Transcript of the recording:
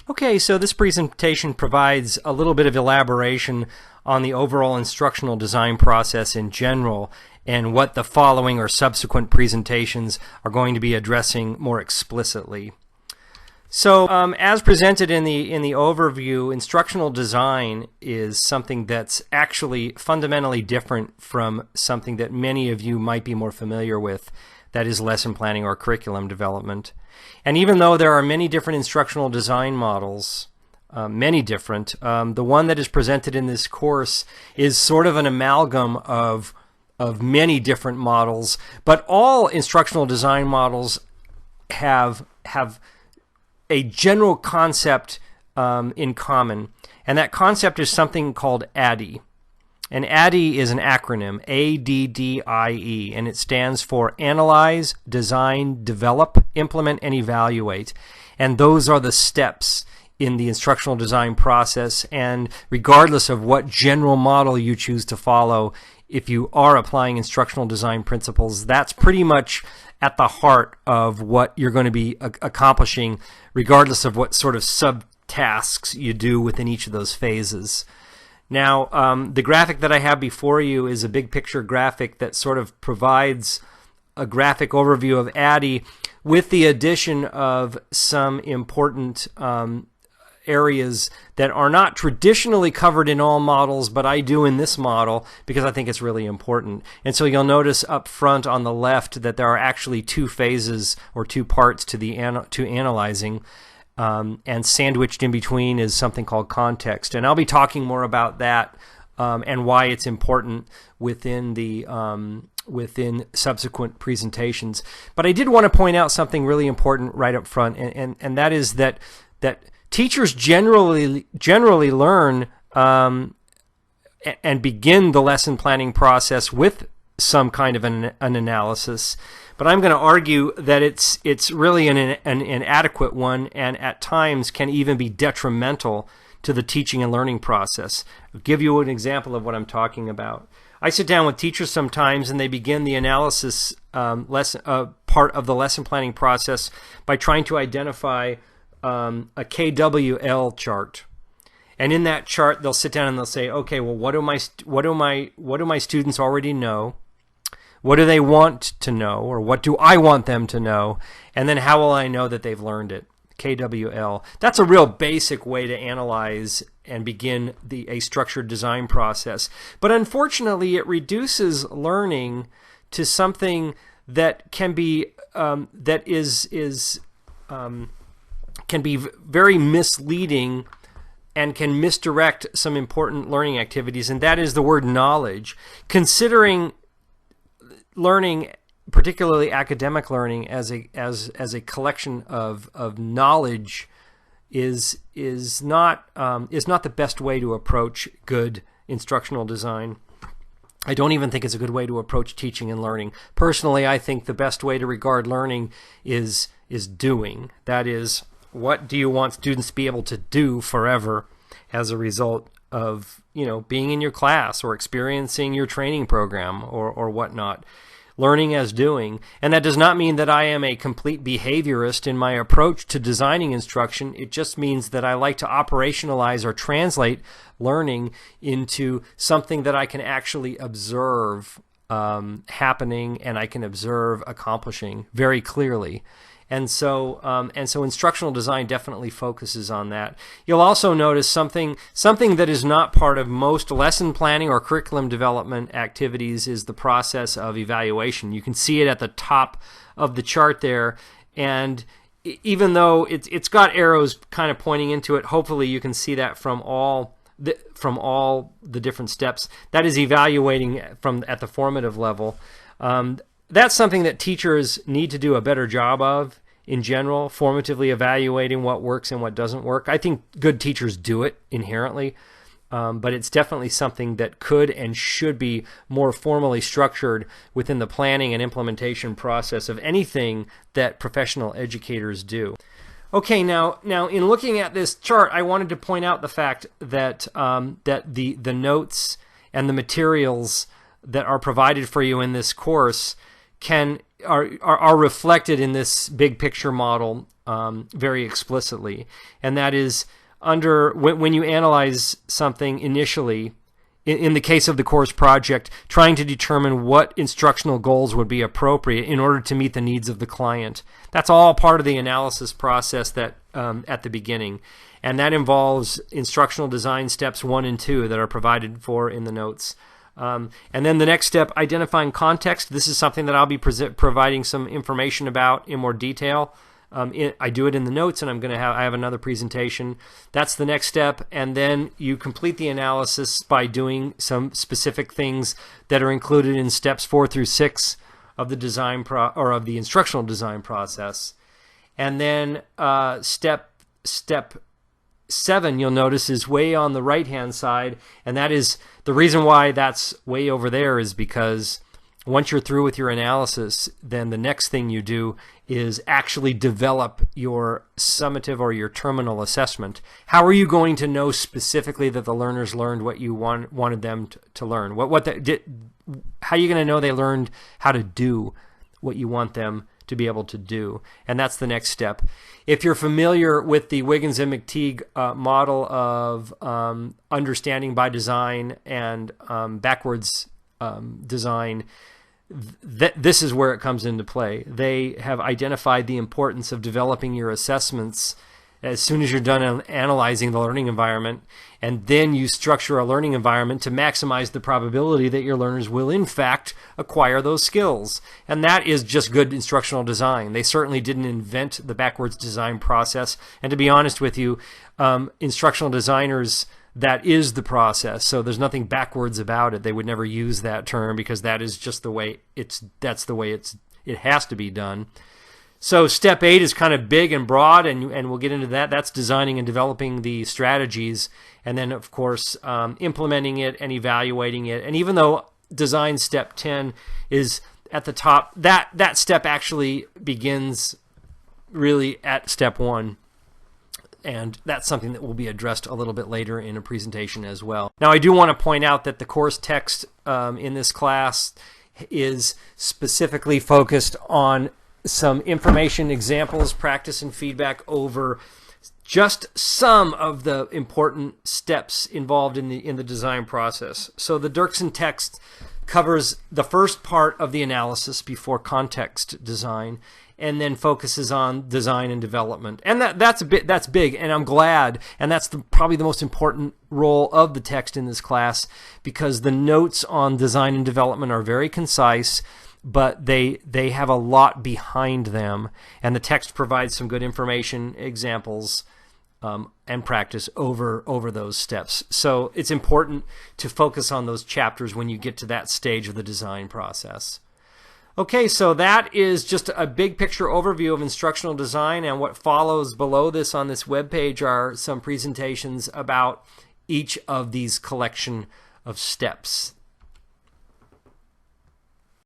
Okay, so this presentation provides a little bit of elaboration on the overall instructional design process in general and what the following or subsequent presentations are going to be addressing more explicitly. So as presented in the overview, instructional design is something that's actually fundamentally different from something that many of you might be more familiar with, that is lesson planning or curriculum development. And even though there are many different instructional design models, the one that is presented in this course is sort of an amalgam of many different models, but all instructional design models have a general concept in common, and that concept is something called ADDIE. And ADDIE is an acronym, ADDIE, and it stands for Analyze, Design, Develop, Implement, and Evaluate. And those are the steps in the instructional design process, and regardless of what general model you choose to follow, if you are applying instructional design principles, that's pretty much at the heart of what you're going to be accomplishing, regardless of what sort of subtasks you do within each of those phases. Now, the graphic that I have before you is a big picture graphic that sort of provides a graphic overview of ADDIE with the addition of some important areas that are not traditionally covered in all models, but I do in this model because I think it's really important. And so you'll notice up front on the left that there are actually two phases or two parts to analyzing. And sandwiched in between is something called context. And I'll be talking more about that and why it's important within subsequent presentations. But I did want to point out something really important right up front, and that is that teachers generally learn and begin the lesson planning process with some kind of an analysis. But I'm going to argue that it's really an inadequate one, and at times can even be detrimental to the teaching and learning process. I'll give you an example of what I'm talking about. I sit down with teachers sometimes and they begin the analysis part of the lesson planning process by trying to identify a KWL chart. And in that chart they'll sit down and they'll say, okay, well, what do my students already know? What do they want to know, or what do I want them to know? And then how will I know that they've learned it? KWL. That's a real basic way to analyze and begin a structured design process. But unfortunately, it reduces learning to something that can be can be very misleading and can misdirect some important learning activities, and that is the word knowledge. Considering learning, particularly academic learning, as a collection of knowledge is not the best way to approach good instructional design. I don't even think it's a good way to approach teaching and learning. Personally, I think the best way to regard learning is doing. That is, what do you want students to be able to do forever as a result of being in your class or experiencing your training program or whatnot. Learning as doing. And that does not mean that I am a complete behaviorist in my approach to designing instruction. It just means that I like to operationalize or translate learning into something that I can actually observe happening and I can observe accomplishing very clearly. And so instructional design definitely focuses on that. You'll also notice something that is not part of most lesson planning or curriculum development activities is the process of evaluation. You can see it at the top of the chart there, and even though it's got arrows kind of pointing into it, hopefully you can see that from all the different steps. That is evaluating at the formative level. That's something that teachers need to do a better job of in general, formatively evaluating what works and what doesn't work. I think good teachers do it inherently, but it's definitely something that could and should be more formally structured within the planning and implementation process of anything that professional educators do. Okay, now in looking at this chart, I wanted to point out the fact that the notes and the materials that are provided for you in this course are reflected in this big picture model very explicitly, and that is when you analyze something initially, in the case of the course project, trying to determine what instructional goals would be appropriate in order to meet the needs of the client. That's all part of the analysis process that at the beginning, and that involves instructional design steps 1 and 2 that are provided for in the notes. And then the next step, identifying context. This is something that I'll be providing some information about in more detail. I do it in the notes, and I have another presentation. That's the next step, and then you complete the analysis by doing some specific things that are included in steps 4 through 6 of the design of the instructional design process. And then step 7, you'll notice, is way on the right-hand side, and that is the reason why that's way over there is because once you're through with your analysis, then the next thing you do is actually develop your summative or your terminal assessment. How are you going to know specifically that the learners learned what you wanted them to learn? How are you going to know they learned how to do what you want them to be able to do? And that's the next step. If you're familiar with the Wiggins and McTeague model of understanding by design and backwards design, this is where it comes into play. They have identified the importance of developing your assessments as soon as you're done analyzing the learning environment, and then you structure a learning environment to maximize the probability that your learners will in fact acquire those skills. And that is just good instructional design. They certainly didn't invent the backwards design process, and to be honest with you, instructional designers, that is the process. So there's nothing backwards about it. They would never use that term because that is just the way it has to be done. So step 8 is kind of big and broad, and we'll get into that. That's designing and developing the strategies, and then of course implementing it and evaluating it. And even though design step 10 is at the top, that step actually begins really at step 1. And that's something that will be addressed a little bit later in a presentation as well. Now, I do want to point out that the course text in this class is specifically focused on some information, examples, practice, and feedback over just some of the important steps involved in the design process. So the Dirksen text covers the first part of the analysis before context design, and then focuses on design and development. And that's big, and I'm glad, and that's probably the most important role of the text in this class, because the notes on design and development are very concise, but they have a lot behind them, and the text provides some good information, examples, and practice over those steps. So it's important to focus on those chapters when you get to that stage of the design process. Okay, so that is just a big picture overview of instructional design, and what follows below this on this webpage are some presentations about each of these collection of steps.